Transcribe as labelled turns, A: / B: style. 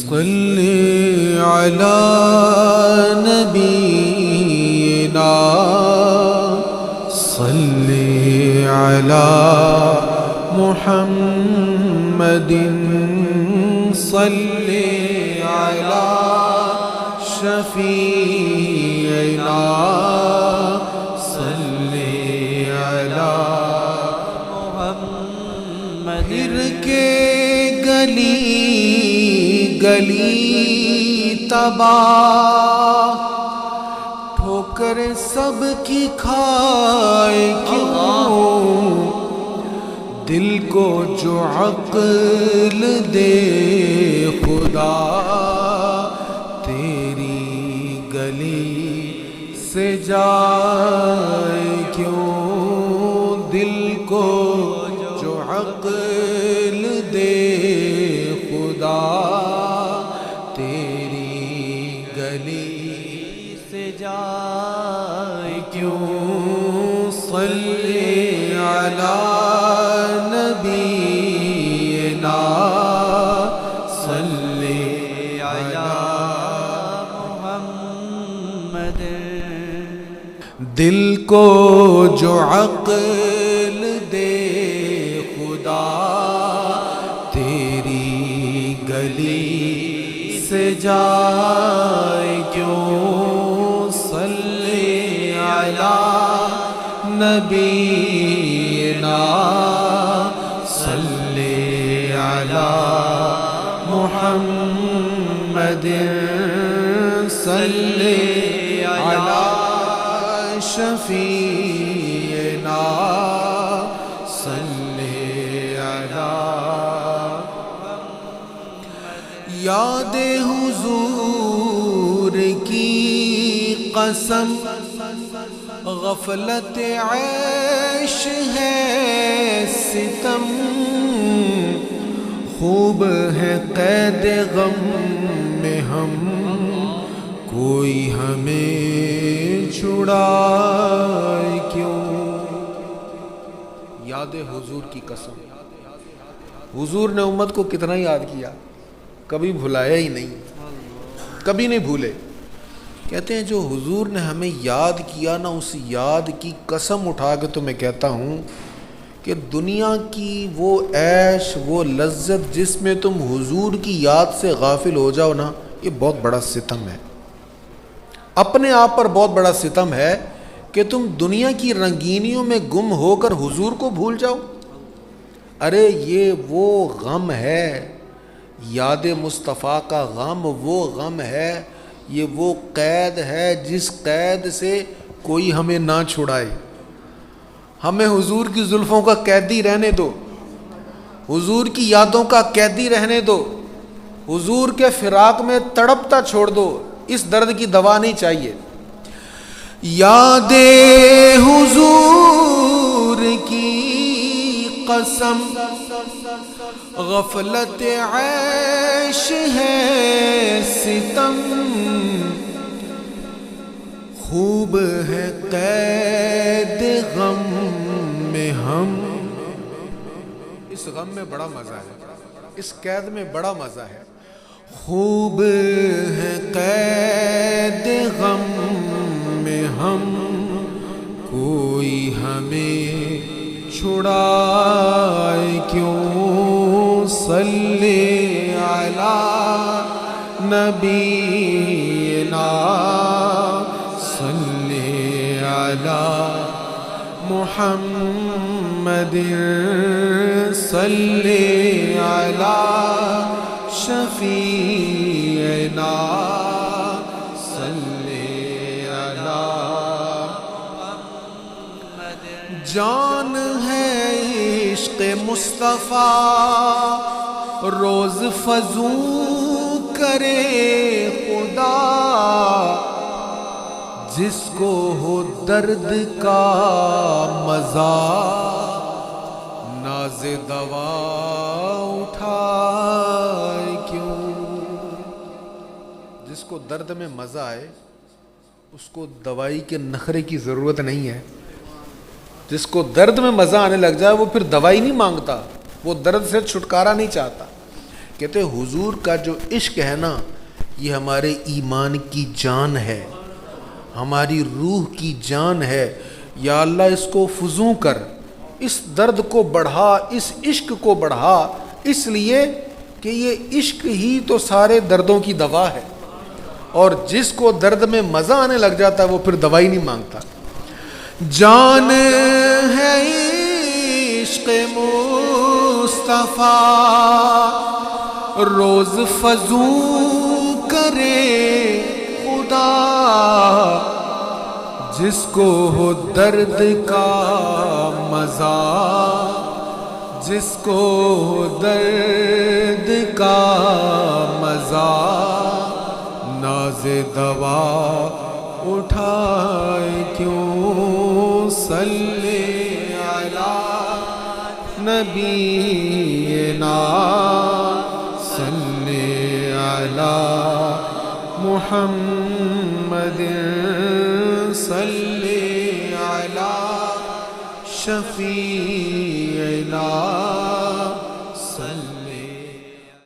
A: صلی علی نبینا صلی علی محمد صلی علی شفیعنا صلی علی محمد. پھر کے گلی گلی تباہ ٹھوکر سب کی کھائے کیوں، دل کو جو عقل دے خدا تیری گلی سے جائے کیوں، دل کو جو عقل دے خدا تیری گلی سے جائے کیوں. صلی علی نبینا صلی علی محمد. دل کو جو عقل دے خدا تیری گلی سے جائے کیوں. صلی علی نبینا صلی علی محمد صلی علی شفیعنا صلی علی. یاد حضور کی قسم غفلت عیش ہے ستم، خوب ہے قید غم میں ہم کوئی ہمیں چھڑائے کیوں. یاد حضور کی قسم، حضور نے امت کو کتنا یاد کیا، کبھی بھلایا ہی نہیں، کبھی نہیں بھولے. کہتے ہیں جو حضور نے ہمیں یاد کیا نا، اس یاد کی قسم اٹھا کے تو میں کہتا ہوں کہ دنیا کی وہ عیش وہ لذت جس میں تم حضور کی یاد سے غافل ہو جاؤ نا، یہ بہت بڑا ستم ہے، اپنے آپ پر بہت بڑا ستم ہے کہ تم دنیا کی رنگینیوں میں گم ہو کر حضور کو بھول جاؤ. ارے یہ وہ غم ہے، یاد مصطفیٰ کا غم وہ غم ہے، یہ وہ قید ہے جس قید سے کوئی ہمیں نہ چھڑائے. ہمیں حضور کی زلفوں کا قیدی رہنے دو، حضور کی یادوں کا قیدی رہنے دو، حضور کے فراق میں تڑپتا چھوڑ دو، اس درد کی دوا نہیں چاہیے. یاد حضور کی قسم غفلت عیش ہے ستم، خوب ہے قید غم میں ہم. اس غم میں بڑا مزہ ہے، اس قید میں بڑا مزہ ہے. خوب ہے قید غم میں ہم کوئی ہمیں چھڑائے کیوں. صلی علی نبینا صلی علی محمد صلی علی شفیعنا صلی علی محمد. جان ہے عشق مصطفیٰ روز فزوں کرے خدا، جس کو ہو درد کا مزہ ناز دوا اٹھائے کیوں. جس کو درد میں مزہ آئے اس کو دوائی کے نخرے کی ضرورت نہیں ہے. جس کو درد میں مزہ آنے لگ جائے وہ پھر دوائی نہیں مانگتا، وہ درد سے چھٹکارا نہیں چاہتا. کہتے حضور کا جو عشق ہے نا یہ ہمارے ایمان کی جان ہے، ہماری روح کی جان ہے۔ یا اللہ اس کو فزوں کر، اس درد کو بڑھا، اس عشق کو بڑھا، اس لیے کہ یہ عشق ہی تو سارے دردوں کی دوا ہے، اور جس کو درد میں مزہ آنے لگ جاتا ہے وہ پھر دوائی نہیں مانگتا۔ جان ہے عشق مصطفیٰ روز فزوں کرے خدا، جس کو ہو درد کا مزہ، جس کو ہو درد کا مزہ، ناز دوا اٹھائے کیوں، صلی علی نبینا، صلی علی محمد، صلی علی شفیع